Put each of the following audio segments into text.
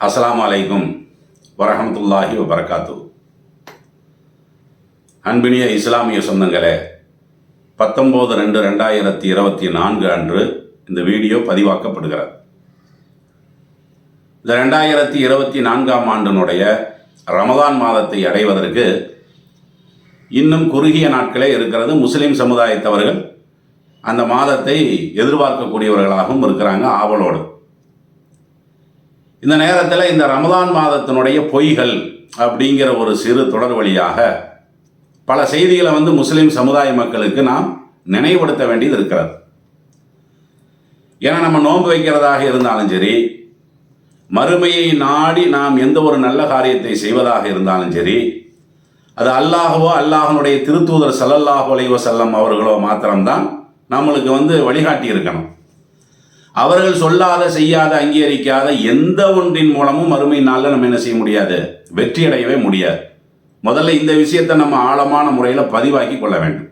அஸ்ஸலாமு அலைக்கும் வரஹ்மத்துல்லாஹி வபரகாத்து. அன்பினிய இஸ்லாமிய சொந்தங்களே, 19/2/2024 அன்று இந்த வீடியோ பதிவாக்கப்படுகிறது. இந்த 2024ஆம் ஆண்டினுடைய ரமதான் மாதத்தை அடைவதற்கு இன்னும் குறுகிய நாட்களே இருக்கிறது. முஸ்லீம் சமுதாயத்தவர்கள் அந்த மாதத்தை எதிர்பார்க்கக்கூடியவர்களாகவும் இருக்கிறாங்க, ஆவலோடு. இந்த நேரத்தில் இந்த ரமதான் மாதத்தினுடைய பொய்கள் அப்படிங்கிற ஒரு சிறு தொடர் வழியாக பல செய்திகளை முஸ்லீம் சமுதாய மக்களுக்கு நாம் நினைவுபடுத்த வேண்டியது இருக்கிறது. ஏன்னா நம்ம நோன்பு வைக்கிறதாக இருந்தாலும் சரி, மறுமையை நாடி நாம் எந்த ஒரு நல்ல காரியத்தை செய்வதாக இருந்தாலும் சரி, அது அல்லாஹவோ அல்லாஹனுடைய திருத்தூதர் ஸல்லல்லாஹு அலைஹி வஸல்லம் அவர்களோ மாத்திரம்தான் நம்மளுக்கு வழிகாட்டி இருக்கணும். அவர்கள் சொல்லாத, செய்யாத, அங்கீகரிக்காத எந்த ஒன்றின் மூலமும் மறுமை நாளில் நம்ம என்ன செய்ய முடியாது, வெற்றி அடையவே முடியாது. முதல்ல இந்த விஷயத்தை நம்ம ஆழமான முறையில் பதிவாக்கி கொள்ள வேண்டும்.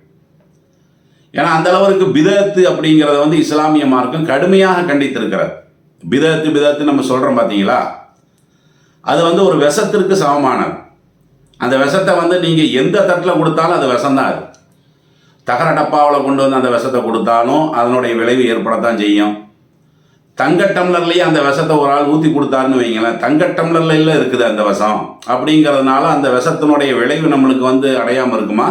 ஏன்னா அந்த அளவுக்கு பிதஅத்து அப்படிங்கிறத இஸ்லாமிய மார்க்கம் கடுமையாக கண்டித்திருக்கிறது. பிதஅத்து நம்ம சொல்கிறோம் பார்த்தீங்களா, அது ஒரு விஷத்திற்கு சமமானது. அந்த விஷத்தை நீங்கள் எந்த தட்டில் கொடுத்தாலும் அது விஷம்தான். அது தகர டப்பாவில் கொண்டு அந்த விஷத்தை கொடுத்தாலும் அதனுடைய விளைவு ஏற்படத்தான் செய்யும். தங்க டம்ளர்லேயே அந்த விஷத்தை ஒரு ஆள் ஊற்றி கொடுத்தாருன்னு வைங்களேன், தங்க டம்ளர்ல இருக்குது அந்த விஷம். அப்படிங்கிறதுனால அந்த விஷத்தினுடைய விளைவு நம்மளுக்கு அடையாமல் இருக்குமா?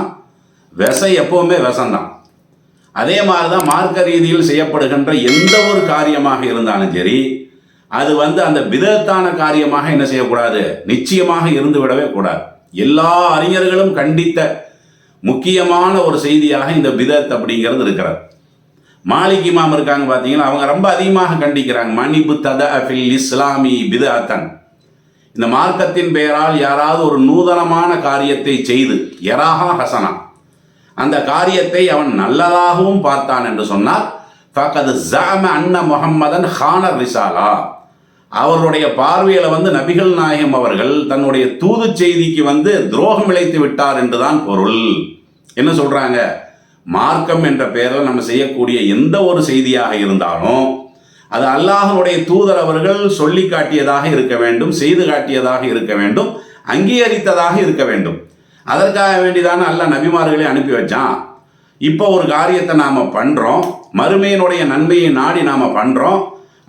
விஷம் எப்போவுமே விஷம்தான். அதே மாதிரி தான் மார்க்க ரீதியில் செய்யப்படுகின்ற எந்த ஒரு காரியமாக இருந்தாலும் சரி, அது அந்த பிதஅத்தான காரியமாக என்ன செய்யக்கூடாது, நிச்சயமாக இருந்து விடவே கூடாது. எல்லா அறிஞர்களும் கண்டித்த முக்கியமான ஒரு செய்தியாக இந்த பிதஅத் அப்படிங்கிறது இருக்கிறது. மாலிக் இமாம் இருக்காங்க பார்த்தீங்கன்னா, அவங்க ரொம்ப அதிகமாக கண்டிக்கிறாங்க. மணிபு தத ஃபில் இஸ்லாமி பிதஅத்தன், இந்த மார்க்கத்தின் பெயரால் யாராவது ஒரு நூதனமான காரியத்தை செய்து யராஹா ஹசனா, அந்த காரியத்தை அவன் நல்லதாகவும் பார்த்தான் என்று சொன்னால், ஃபகத் ஸஅம அன்ன முஹம்மதன் ஹான ரிசாலா, அவருடைய பார்வையில் நபிகள் நாயகம் அவர்கள் தன்னுடைய தூது செய்திக்கு துரோகம் இழைத்து விட்டார் என்றுதான் பொருள். என்ன சொல்றாங்க? மார்க்கம் என்ற பெயரில் நம்ம செய்யக்கூடிய எந்த ஒரு செய்தியாக இருந்தாலும் அது அல்லாஹ்வுடைய தூதர் அவர்கள் சொல்லி காட்டியதாக இருக்க வேண்டும், செய்து காட்டியதாக இருக்க வேண்டும், அங்கீகரித்ததாக இருக்க வேண்டும். அதற்காக வேண்டிதான அல்லாஹ் நபிமார்களை அனுப்பி வச்சான். இப்போ ஒரு காரியத்தை நாம் பண்ணுறோம், மறுமையினுடைய நன்மையை நாடி நாம் பண்ணுறோம்.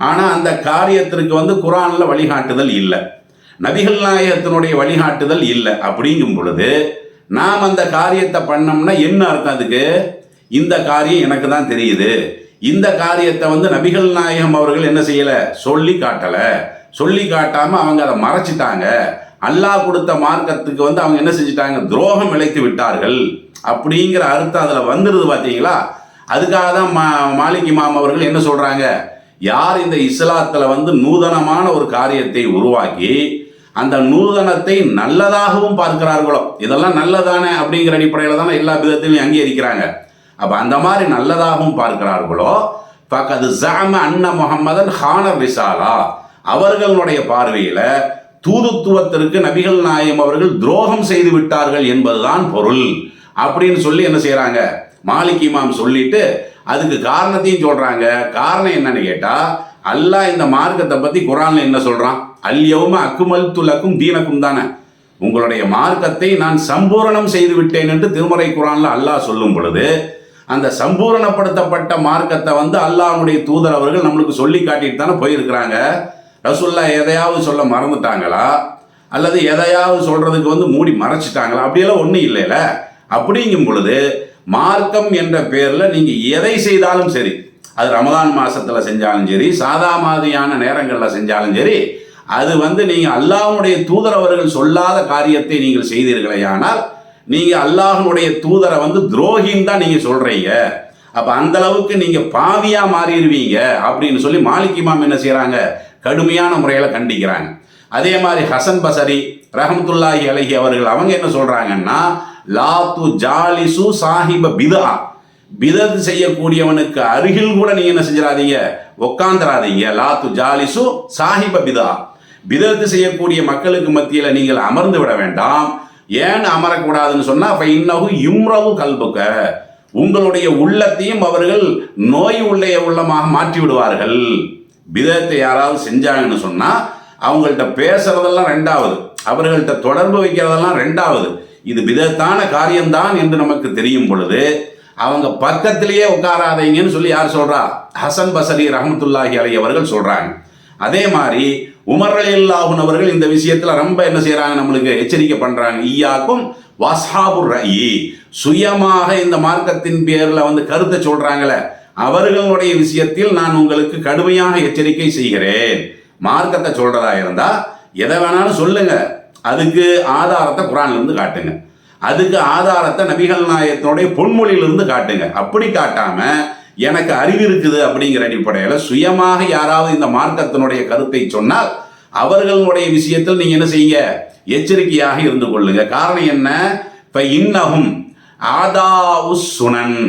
ஆனால் அந்த காரியத்திற்கு குர்ஆனில் வழிகாட்டுதல் இல்லை, நபிகள் நாயகத்தினுடைய வழிகாட்டுதல் இல்லை. அப்படிங்கும் பொழுது நாம் அந்த காரியத்தை பண்ணோம்னா என்ன அர்த்தம்? அதுக்கு இந்த காரியம் எனக்கு தான் தெரியுது, இந்த காரியத்தை நபிகள் நாயகம் அவர்கள் என்ன செய்யலை, சொல்லி காட்டலை, சொல்லி காட்டாமல் அவங்க அதை மறைச்சிட்டாங்க. அல்லாஹ் கொடுத்த மார்க்கத்துக்கு அவங்க என்ன செஞ்சிட்டாங்க, துரோகம் இழைத்து விட்டார்கள் அப்படிங்கிற அர்த்தம் அதில் வந்துடுது பார்த்தீங்களா. அதுக்காக தான் மாலிக் இமாம் அவர்கள் என்ன சொல்கிறாங்க, யார் இந்த இஸ்லாத்தில் நூதனமான ஒரு காரியத்தை உருவாக்கி அந்த நூதனத்தை நல்லதாகவும் பார்க்கிறார்களோ, இதெல்லாம் நல்லதானே அப்படிங்கிற அடிப்படையில் தானே எல்லா விதத்திலையும் அங்கீகரிக்கிறாங்க. அப்போ அந்த மாதிரி நல்லதாகவும் பார்க்கிறார்களோ, ஃபகத் ஸஅம அன்ன முஹம்மதன் ஹான ரிசாலா, அவர்களுடைய பார்வையில் தூதுத்துவத்திற்கு நபிகள் நாயகம் அவர்கள் துரோகம் செய்து விட்டார்கள் என்பதுதான் பொருள் அப்படின்னு சொல்லி என்ன செய்கிறாங்க, மாலிக் இமாம் சொல்லிட்டு அதுக்கு காரணத்தையும் சொல்கிறாங்க. காரணம் என்னன்னு கேட்டால், அல்லாஹ் இந்த மார்க்கத்தை பற்றி குர்ஆனில் என்ன சொல்கிறான், அல்யௌம அக்மல்து லக்கும் தீனக்கும் தானே, உங்களுடைய மார்க்கத்தை நான் சம்பூரணம் செய்து விட்டேன் என்று திருமறை குர்ஆனில் அல்லாஹ் சொல்லும் பொழுது, அந்த சம்பூரணப்படுத்தப்பட்ட மார்க்கத்தை அல்லாஹ்வுடைய தூதர் அவர்கள் நம்மளுக்கு சொல்லி காட்டிட்டு தானே போயிருக்கிறாங்க. ரசூலுல்லாஹ் எதையாவது சொல்ல மறந்துட்டாங்களா, அல்லது எதையாவது சொல்றதுக்கு மூடி மறைச்சிட்டாங்களா? அப்படியெல்லாம் ஒன்றும் இல்லைல்ல. அப்படிங்கும் பொழுது மார்க்கம் என்ற பேரில் நீங்கள் எதை செய்தாலும் சரி, அது ரமதான் மாதத்தில் செஞ்சாலும் சரி, சாதா மாதிரியான நேரங்களில் செஞ்சாலும் சரி, அது நீங்கள் அல்லாஹ்வுடைய தூதர் அவர்கள் சொல்லாத காரியத்தை நீங்கள் செய்தீர்களேயானால் நீங்கள் அல்லாஹ்வுடைய தூதரை துரோகின்னு தான் நீங்கள் சொல்கிறீங்க. அப்போ அந்த அளவுக்கு நீங்கள் பாவியாக மாறிடுவீங்க அப்படின்னு சொல்லி மாலிக் இமாம் என்ன செய்கிறாங்க, கடுமையான முறையில் கண்டிக்கிறாங்க. அதே மாதிரி ஹசன் பசரி ரஹ்மத்துல்லாஹி அலைஹி அவர்கள் அவங்க என்ன சொல்கிறாங்கன்னா, லா து ஜாலிசு சாஹிப பிதா, பிதத் செய்யக்கூடியவனுக்கு அருகில் கூட நீங்கள் என்ன செஞ்சிடாதீங்க, உட்காந்துராதீங்க. லா து ஜாலிசு சாஹிப பிதா, பிதத் செய்யக்கூடிய மக்களுக்கு மத்தியில் நீங்கள் அமர்ந்து விட வேண்டாம். ஏன் அமரக்கூடாதுன்னு சொன்னால், இன்னஹு யும்ரவு கல்புக, உங்களுடைய உள்ளத்தையும் அவர்கள் நோய் உள்ளமாக மாற்றி விடுவார்கள். பிதத்தை யாராவது செஞ்சாங்கன்னு சொன்னால் அவங்கள்ட்ட பேசுறதெல்லாம் ரெண்டாவது, அவர்கள்ட்ட தொடர்பு வைக்கிறதெல்லாம் ரெண்டாவது. இது விதத்தான காரியம்தான் என்று நமக்கு தெரியும் பொழுது அவங்க பக்கத்திலேயே உட்காராதீங்கன்னு சொல்லி யார் சொல்றா? ஹசன் பசரி ரஹமத்துல்லாஹி அலைஹி அவர்கள் சொல்றாங்க. அதே மாதிரி உமர் ரலியல்லாஹு அன்ஹு அவர்கள் இந்த விஷயத்துல ரொம்ப என்ன செய்யறாங்க, நம்மளுக்கு எச்சரிக்கை பண்றாங்க. ஈயாக்கும் வஸ்ஹாபுர் ரயி, சுயமாக இந்த மார்க்கத்தின் பேர்ல வந்து கருத்தை சொல்றாங்களே அவர்களுடைய விஷயத்தில் நான் உங்களுக்கு கடுமையாக எச்சரிக்கை செய்கிறேன். மார்க்கத்தை சொல்றதா இருந்தா எதை வேணாலும் சொல்லுங்க, அதுக்கு ஆதாரத்தை குர்ஆன்ல இருந்து காட்டுங்க, அதுக்கு ஆதாரத்தை நபிகள் நாயகத்தினுடைய பொன்மொழியிலிருந்து காட்டுங்க. அப்படி காட்டாம எனக்கு அறிவு இருக்குது அப்படிங்கிற அடிப்படையில் சுயமாக யாராவது இந்த மார்க்கத்தினுடைய கருத்தை சொன்னால் அவர்களுடைய விஷயத்தில் நீங்க என்ன செய்யுங்க, எச்சரிக்கையாக இருந்து கொள்ளுங்க. காரணம் என்ன? இப்ப இன்னஹும் ஆதாஉஸ் சுனன்,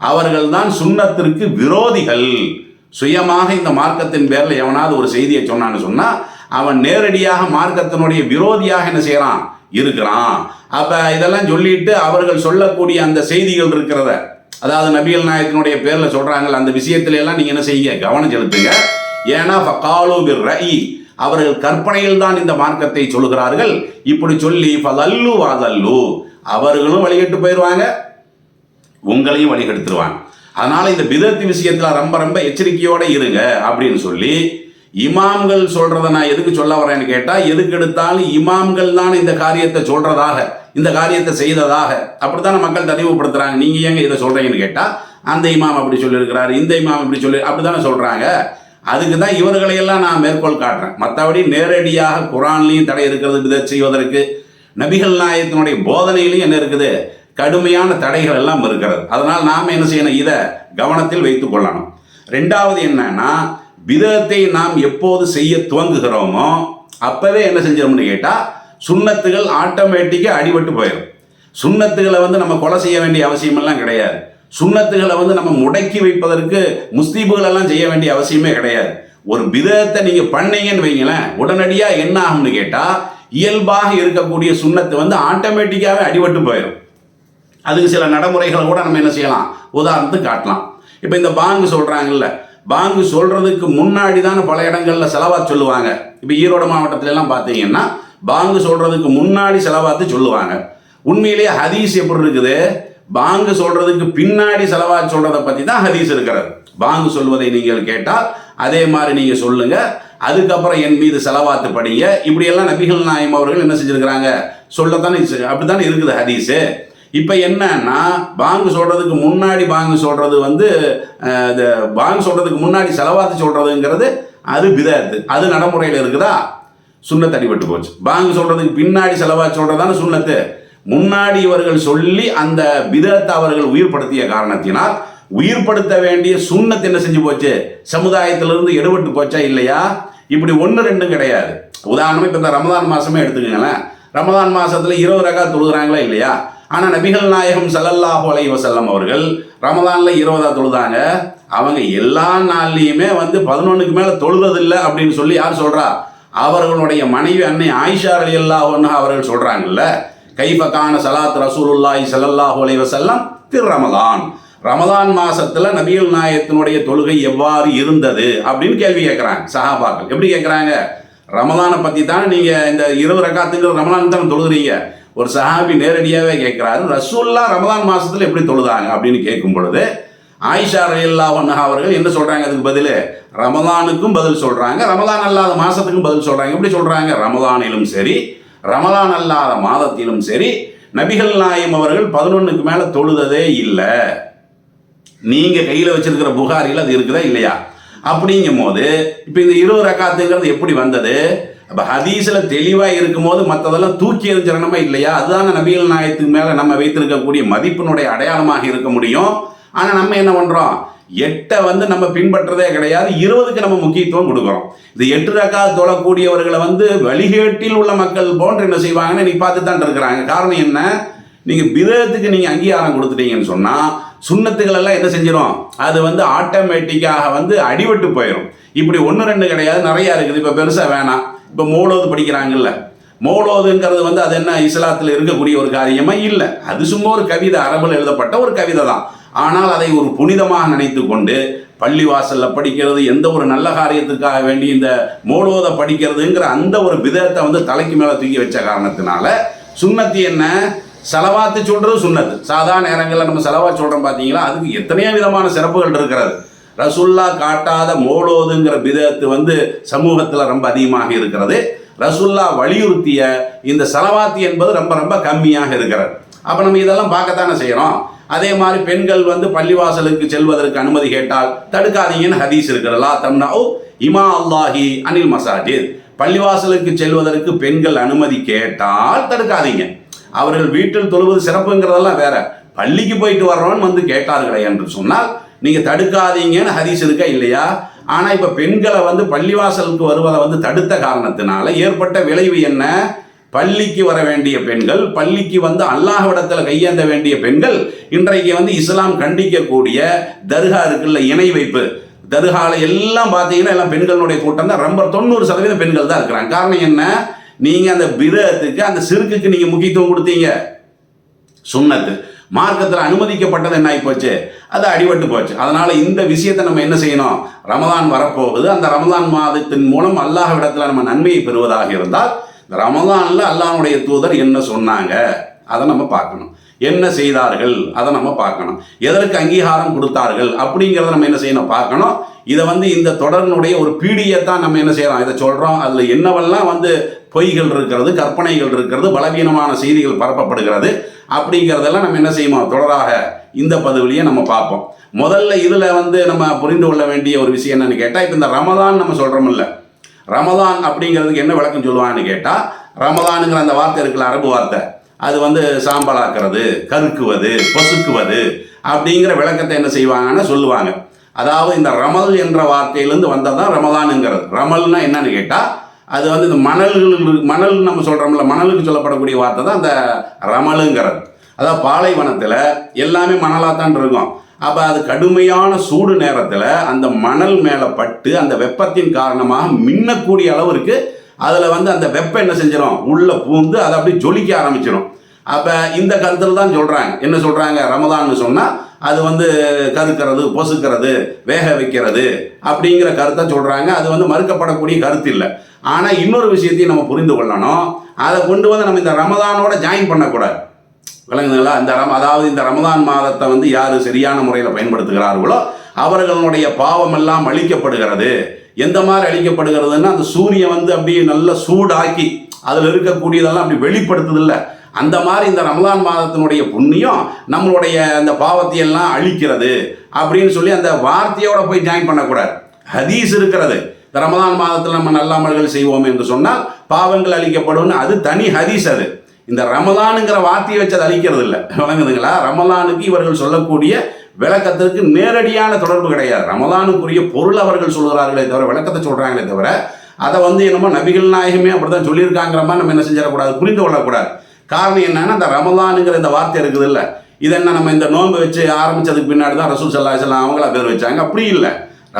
அவர்கள் தான் சுன்னத்திற்கு விரோதிகள். சுயமாக இந்த மார்க்கத்தின் பேர்ல எவனாவது ஒரு செய்தியை சொன்னான்னு சொன்னா அவன் நேரடியாக மார்க்கத்தினுடைய விரோதியாக என்ன செய்யறான், இருக்கிறான். அப்ப இதெல்லாம் சொல்லிட்டு அவர்கள் சொல்லக்கூடிய அந்த செய்திகள் இருக்கிறத, அதாவது நபிகள் நாயகத்தினுடைய பேர்ல சொல்றாங்கல்ல, அந்த விஷயத்துல எல்லாம் நீங்க என்ன செய்யுங்க, கவனம் செலுத்துங்க. ஏன்னா ஃபகாலு பிர்ரஇ, அவர்கள் கற்பனையில் தான் இந்த மார்க்கத்தை சொல்கிறார்கள். இப்படி சொல்லி ஃபலல்லு வதல்லு, அவர்களும் வழிகட்டு போயிடுவாங்க, உங்களையும் வழிகெடுத்துருவாங்க. அதனால இந்த பிதத் விஷயத்துல ரொம்ப ரொம்ப எச்சரிக்கையோட இருங்க அப்படின்னு சொல்லி இமாம்கள் சொல்றதை நான் எதுக்கு சொல்ல வரேன்னு கேட்டா, எதுக்கு எடுத்தாலும் இமாம்கள் தான் இந்த காரியத்தை சொல்றதாக, இந்த காரியத்தை செய்ததாக அப்படித்தான மக்கள் தெளிவுபடுத்துறாங்க. நீங்க ஏங்க இதை சொல்றீங்கன்னு கேட்டா, அந்த இமாம் அப்படி சொல்லியிருக்கிறாரு, இந்த இமாம் இப்படி சொல்லி அப்படித்தானே சொல்றாங்க. அதுக்கு தான் இவர்களையெல்லாம் நான் மேற்கோள் காட்டுறேன். மற்றபடி நேரடியாக குர்ஆன்லையும் தடை இருக்கிறது பிதத் செய்வதற்கு, நபிகள் நாயகத்தினுடைய போதனையிலையும் என்ன இருக்குது, கடுமையான தடைகள் எல்லாம் இருக்கிறது. அதனால் நாம் என்ன செய்யணும், இதை கவனத்தில் வைத்துக் கொள்ளணும். ரெண்டாவது என்னன்னா, பிதத்தை நாம் எப்போது செய்ய துவங்குகிறோமோ அப்பவே என்ன செஞ்சிடணும்னு கேட்டா, சுன்னத்துகள் ஆட்டோமேட்டிக்கா அடிபட்டு போயிடும். சுன்னத்துகளை வந்து நம்ம கொலை செய்ய வேண்டிய அவசியம் எல்லாம் கிடையாது. சுன்னத்துகளை வந்து நம்ம முடக்கி வைப்பதற்கு முஸ்தீபுகள் எல்லாம் செய்ய வேண்டிய அவசியமே கிடையாது. ஒரு பிதத்தை நீங்க பண்ணீங்கன்னு வைங்களேன், உடனடியா என்ன ஆகும்னு கேட்டா, இயல்பாக இருக்கக்கூடிய சுன்னத்து வந்து ஆட்டோமேட்டிக்காவே அடிபட்டு போயிடும். அதுக்கு சில நடைமுறைகளை கூட நம்ம என்ன செய்யலாம், உதாரணத்துக்கு காட்டலாம். இப்போ இந்த பாங்கு சொல்றாங்கல்ல, பாங்கு சொல்றதுக்கு முன்னாடி தான் பல இடங்கள்ல செலவாத் சொல்லுவாங்க. இப்போ ஈரோடு மாவட்டத்துல எல்லாம் பார்த்தீங்கன்னா பாங்கு சொல்றதுக்கு முன்னாடி செலவாத்து சொல்லுவாங்க. உண்மையிலேயே ஹதீஸ் எப்படி இருக்குது, பாங்கு சொல்றதுக்கு பின்னாடி செலவாத் சொல்றதை பத்தி தான் ஹதீஸ் இருக்கிறது. பாங்கு சொல்வதை நீங்கள் கேட்டால் அதே மாதிரி நீங்க சொல்லுங்க, அதுக்கப்புறம் என் மீது செலவாத்து படிங்க. இப்படியெல்லாம் நபிகள் நாயகம் அவர்கள் என்ன செஞ்சிருக்கிறாங்க, சொல்லத்தானே, அப்படித்தானே இருக்குது ஹதீஸு. இப்போ என்னன்னா, பாங்கு சொல்றதுக்கு முன்னாடி பாங்கு சொல்றது வந்து பாங்கு சொல்றதுக்கு முன்னாடி செலவாத்து சொல்றதுங்கிறது அது பிதஅத்து, அது நடைமுறையில் இருக்குதா, சுன்னத்து அடிபட்டு போச்சு. பாங்கு சொல்றதுக்கு பின்னாடி செலவாத்து சொல்றதான சுன்னத்து. முன்னாடி இவர்கள் சொல்லி அந்த பிதஅத்தை அவர்கள் உயிர்படுத்திய காரணத்தினால் உயிர்படுத்த வேண்டிய சுன்னத்து என்ன செஞ்சு போச்சு, சமுதாயத்திலிருந்து எடுபட்டு போச்சா இல்லையா? இப்படி ஒன்று ரெண்டும் கிடையாது. உதாரணமாக இப்போ இந்த ரமதான் மாசமே எடுத்துக்கங்களேன். ரமதான் மாசத்துல 20 ரகாத் தொழுகிறாங்களா இல்லையா? ஆனால் நபிகள் நாயகம் ஸல்லல்லாஹு அலைஹி வஸல்லம் அவர்கள் ரமதான்ல 20 தொழுதாங்க. அவங்க எல்லா நாள்லையுமே வந்து 11க்கு மேலே தொழுததில்லை அப்படின்னு சொல்லி யார் சொல்றா? அவர்களுடைய மனைவி அன்னை ஆயிஷா ரலியல்லாஹு அன்ஹா அவர்கள் சொல்றாங்கல்ல, கைஃப கான ஸலாத் ரசூலுல்லாஹி ஸல்லல்லாஹு அலைஹி வஸல்லம் திர் ரமலான், ரமலான் மாசத்துல நபிகள் நாயகத்தினுடைய தொழுகை எவ்வாறு இருந்தது அப்படின்னு கேள்வி கேட்குறாங்க சஹாபாக்கள். எப்படி கேட்குறாங்க? ரமலானை பற்றி தானே நீங்கள் இந்த 20 ரகாத்துங்கிற ரமலான் தானே தொழுகிறீங்க. ஒரு சஹாபி நேரடியாகவே கேட்குறாரு, ரசூல்லா ரமலான் மாசத்துல எப்படி தொழுதாங்க அப்படின்னு கேட்கும் பொழுது ஆயிஷா ரலியல்லாஹு அன்ஹா அவர்கள் என்ன சொல்றாங்க? அதுக்கு பதில் ரமலானுக்கும் பதில் சொல்றாங்க, ரமலான் அல்லாத மாசத்துக்கும் பதில் சொல்றாங்க. எப்படி சொல்றாங்க? ரமலானிலும் சரி ரமலான் அல்லாத மாதத்திலும் சரி நபிகள் நாயகம் அவர்கள் 11க்கு மேல தொழுததே இல்லை. நீங்க கையில வச்சிருக்கிற புகாரில் அது இருக்குதா இல்லையா? அப்படிங்கும் போது இப்ப இந்த 20 ரகாத்துங்கிறது எப்படி வந்தது? அப்ப ஹதீஸ்ல தெளிவா இருக்கும் போது மற்றதெல்லாம் தூக்கி எறிஞ்சிடணுமா இல்லையா? அதுதான நபிகள் நாயகத்துக்கு மேல நம்ம வைத்திருக்கக்கூடிய மதிப்பினுடைய அடையாளமாக இருக்க முடியும். ஆனா நம்ம என்ன பண்றோம்? 8 வந்து நம்ம பின்பற்றதே கிடையாது, 20க்கு நம்ம முக்கியத்துவம் கொடுக்குறோம். இந்த 8 ரகாத் தொழக்கூடியவர்களை வந்து வழிகேட்டில் உள்ள மக்கள் போன்று என்ன செய்வாங்கன்னு நீ பார்த்து தான் இருக்கிறாங்க. காரணம் என்ன? நீங்க பிதத்துக்கு நீங்க அங்கீகாரம் கொடுத்துட்டீங்கன்னு சொன்னா சுன்னத்துகள் எல்லாம் என்ன செஞ்சிடும், அது வந்து ஆட்டோமேட்டிக்காக வந்து அடிபட்டு போயிடும். இப்படி 1 2 கிடையாது, நிறைய இருக்குது. இப்ப பெருசா வேணாம். இப்ப மௌலூத் படிக்கிறாங்கல்ல, மௌலூதுங்கிறது வந்து அது என்ன இஸ்லாத்தில் இருக்கக்கூடிய ஒரு காரியமா இல்லை. அது சும்மா ஒரு கவிதை, அரபுல எழுதப்பட்ட ஒரு கவிதை தான். ஆனால் அதை ஒரு புனிதமாக நினைத்து கொண்டு பள்ளிவாசலில் படிக்கிறது, எந்த ஒரு நல்ல காரியத்துக்காக வேண்டி இந்த மோலோதை படிக்கிறதுங்கிற அந்த ஒரு விதத்தை வந்து தலைக்கு மேலே தூக்கி வச்ச காரணத்தினால சுன்னத்து என்ன, செலவாத்து சொல்கிறது சுன்னத்து. சாதாரண நேரங்களில் நம்ம செலவாத்து சொல்கிறோம் பார்த்தீங்களா, அதுக்கு எத்தனையோ விதமான சிறப்புகள் இருக்கிறது. ரசுல்லா காட்டாத மோலோதுங்கிற விதத்து வந்து சமூகத்தில் ரொம்ப அதிகமாக இருக்கிறது. ரசுல்லா வலியுறுத்திய இந்த செலவாத்து என்பது ரொம்ப ரொம்ப கம்மியாக இருக்கிறது. அப்போ நம்ம இதெல்லாம் பார்க்கத்தானே செய்கிறோம். அதே மாதிரி பெண்கள் வந்து பள்ளிவாசலுக்கு செல்வதற்கு அனுமதி கேட்டால் தடுக்காதீங்கன்னு ஹதீஸ் இருக்கிறதா, தம்னஉ இமா அல்லாஹி அனில் மசாஜித். பள்ளிவாசலுக்கு செல்வதற்கு பெண்கள் அனுமதி கேட்டால் தடுக்காதீங்க. அவர்கள் வீட்டில் தொழுவது சிறப்புங்கிறதெல்லாம் வேற. பள்ளிக்கு போயிட்டு வர்றோன்னு வந்து கேட்டார்களே என்று சொன்னால் நீங்கள் தடுக்காதீங்கன்னு ஹதீஸ் இருக்கா இல்லையா? ஆனால் இப்போ பெண்களை வந்து பள்ளிவாசலுக்கு வருவதை வந்து தடுத்த காரணத்தினால ஏற்பட்ட விளைவு என்ன? பள்ளிக்கு வர வேண்டிய பெண்கள், பள்ளிக்கு வந்து அல்லாஹ்விடத்தில் கையேந்த வேண்டிய பெண்கள் இன்றைக்கு வந்து இஸ்லாம் கண்டிக்கக்கூடிய தர்கா இருக்குல்ல, இணை வைப்பு தர்கால எல்லாம் பார்த்தீங்கன்னா எல்லாம் பெண்களுடைய கூட்டம் தான். ரொம்ப 90% பெண்கள் தான் இருக்கிறாங்க. காரணம் என்ன? நீங்கள் அந்த பிதஅத்துக்கு, அந்த சிறுக்குக்கு நீங்கள் முக்கியத்துவம் கொடுத்தீங்க. சுன்னத்து மார்க்கத்தில் அனுமதிக்கப்பட்டது என்ன ஆகி போச்சு? அது அடிபட்டு போச்சு. அதனால் இந்த விஷயத்தை நம்ம என்ன செய்யணும்? ரமதான் வரப்போகுது. அந்த ரமதான் மாதத்தின் மூலம் அல்லாஹ்விடத்தில் நம்ம நன்மையை பெறுவதாக இருந்தால் இந்த ரமதானில் அல்லாஹ்வுடைய தூதர் என்ன சொன்னாங்க அதை நம்ம பார்க்கணும். என்ன செய்தார்கள் அதை நம்ம பார்க்கணும். எதற்கு அங்கீகாரம் கொடுத்தார்கள் அப்படிங்கிறத நம்ம என்ன செய்யணும்? பார்க்கணும். இதை வந்து இந்த தொடரினுடைய ஒரு பீடியத்தான் நம்ம என்ன செய்யறோம், இதை சொல்கிறோம். அதில் என்னவெல்லாம் வந்து பொய்கள் இருக்கிறது, கற்பனைகள் இருக்கிறது, பலவீனமான செய்திகள் பரப்பப்படுகிறது அப்படிங்கிறதெல்லாம் நம்ம என்ன செய்யணும்? தொடராக இந்த பதிவுலையே நம்ம பார்ப்போம். முதல்ல இதில் வந்து நம்ம புரிந்து கொள்ள வேண்டிய ஒரு விஷயம் என்னன்னு கேட்டால், இப்போ இந்த ரமதான் நம்ம சொல்கிறோமில்ல, ரமதான் அப்படிங்கிறதுக்கு என்ன விளக்கம் சொல்லுவான்னு கேட்டால், ரமதானுங்கிற அந்த வார்த்தை இருக்குல்ல, அரபு வார்த்தை, அது வந்து சாம்பலாக்குறது, கருக்குவது, பொசுக்குவது அப்படிங்கிற விளக்கத்தை என்ன செய்வாங்கன்னா சொல்லுவாங்க. அதாவது இந்த ரமல் என்ற வார்த்தையிலேருந்து வந்ததான் ரமதானுங்கிறது. ரமல்னா என்னன்னு கேட்டால், அது வந்து இந்த மணல் நம்ம சொல்கிறோம்ல, மணலுக்கு சொல்லப்படக்கூடிய வார்த்தை தான் அந்த ரமலுங்கிறது. அதாவது பாலைவனத்தில் எல்லாமே மணலாக தான் இருக்கும். அப்போ அது கடுமையான சூடு நேரத்தில் அந்த மணல் மேலே பட்டு அந்த வெப்பத்தின் காரணமாக மின்னக்கூடிய அளவிற்கு அதில் வந்து அந்த வெப்பம் என்ன செஞ்சிடும்? உள்ளே பூந்து அதை அப்படி ஜொலிக்க ஆரம்பிச்சிடும். அப்போ இந்த கருத்தில் தான் சொல்கிறாங்க. என்ன சொல்கிறாங்க? ரமதான்னு சொன்னால் அது வந்து கருக்கிறது, பொசுக்கிறது, வேக வைக்கிறது அப்படிங்கிற கருத்தை சொல்கிறாங்க. அது வந்து மறுக்கப்படக்கூடிய கருத்து இல்லை. ஆனால் இன்னொரு விஷயத்தையும் நம்ம புரிந்து கொள்ளணும். அதை கொண்டு வந்து நம்ம இந்த ரமதானோட ஜாயின் பண்ணக்கூடாது. விளங்குதுங்களா? அதாவது இந்த ரமதான் மாதத்தை வந்து யார் சரியான முறையில் பயன்படுத்துகிறார்களோ அவர்களுடைய பாவம் எல்லாம் அழிக்கப்படுகிறது. எந்த மாதிரி அழிக்கப்படுகிறதுன்னா, அந்த சூரியன் வந்து அப்படியே நல்ல சூடாக்கி அதில் இருக்கக்கூடியதெல்லாம் அப்படி வெளிப்படுத்துதில்ல, அந்த மாதிரி இந்த ரமதான் மாதத்தினுடைய புண்ணியம் நம்மளுடைய அந்த பாவத்தையெல்லாம் அழிக்கிறது அப்படின்னு சொல்லி அந்த வார்த்தையோட போய் ஜாயின் பண்ணக்கூடாது. ஹதீஸ் இருக்கிறது. இந்த ரமதான் மாதத்தில் நம்ம நல்ல அமல்கள் செய்வோம் என்று சொன்னால் பாவங்கள் அழிக்கப்படும், அது தனி ஹதீஸ். அது இந்த ரமதானுங்கிற வார்த்தையை வச்சு அதை அழிக்கிறது இல்லை. வழங்குதுங்களா? ரமலானுக்கு இவர்கள் சொல்லக்கூடிய விளக்கத்திற்கு நேரடியான தொடர்பு கிடையாது. ரமலானுக்குரிய பொருள் அவர்கள் சொல்கிறார்களே தவிர, விளக்கத்தை சொல்கிறாங்களே தவிர, அதை வந்து என்னமோ நபிகள் நாயகமே அப்படி தான் சொல்லியிருக்காங்கிற மாதிரி நம்ம என்ன செஞ்சிடக்கூடாது, புரிந்து கொள்ளக்கூடாது. காரணம் என்னன்னா, அந்த ரமலானுங்கிற இந்த வார்த்தை இருக்குது இல்லை, இது என்ன நம்ம இந்த நோன்பு வச்சு ஆரம்பித்ததுக்கு பின்னாடி தான் ரசூல் ஸல்லல்லாஹு அலைஹி வஸல்லம் அவங்களா பேர் வச்சாங்க? அப்படி இல்லை.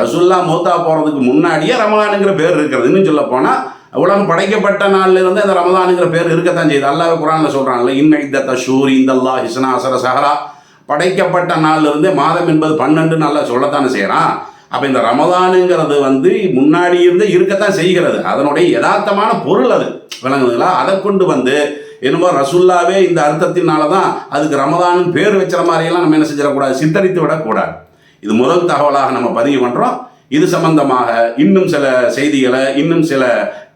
ரசூல்லா மௌத்தா போகிறதுக்கு முன்னாடியே ரமலானுங்கிற பேர் இருக்கிறது. இன்னும் சொல்ல போனால் உலகம் படைக்கப்பட்ட நாளில் இருந்து அந்த ரமதானுங்கிற பேர் இருக்கத்தான் செய்யுது. அல்லாஹ் குர்ஆன்ல சொல்கிறாங்கல்ல, இன்ன இத்தத்த ஷூரி இந்தல்லாஹி இஸ்னா அஸர ஷஹரா. படைக்கப்பட்ட நாளில் இருந்து மாதம் என்பது 12 நல்லா சொல்லத்தானே செய்கிறான். அப்போ இந்த ரமதானுங்கிறது வந்து முன்னாடி இருந்து இருக்கத்தான் செய்கிறது. அதனுடைய யதார்த்தமான பொருள் அது. விளங்குதுங்களா? அதை கொண்டு வந்து என்னமோ ரசூல்லாவே இந்த அர்த்தத்தினால தான் அதுக்கு ரமதானுன்னு பேர் வச்சுற மாதிரியெல்லாம் நம்ம என்ன செஞ்சிடக்கூடாது, சித்தரித்து விடக்கூடாது. இது முதல் தகவலாக நம்ம பதிவு பண்ணுறோம். இது சம்பந்தமாக இன்னும் சில செய்திகளை, இன்னும் சில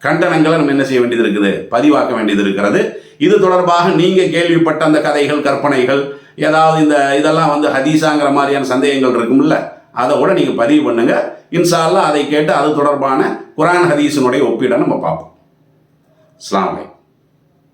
கண்டனங்களை நம்ம என்ன செய்ய வேண்டியது இருக்குது, பதிவாக்க வேண்டியது இருக்கிறது. இது தொடர்பாக நீங்கள் கேள்விப்பட்ட அந்த கதைகள், கற்பனைகள், ஏதாவது இதெல்லாம் வந்து ஹதீஸாங்கிற மாதிரியான சந்தேகங்கள் இருக்கும்ல, அதை கூட நீங்கள் பதிவு பண்ணுங்க. இன்ஷா அல்லாஹ் அதை கேட்டு அது தொடர்பான குர்ஆன் ஹதீஸினுடைய ஒப்பீடை நம்ம பார்ப்போம். அஸ்ஸலாமு அலைக்கும்.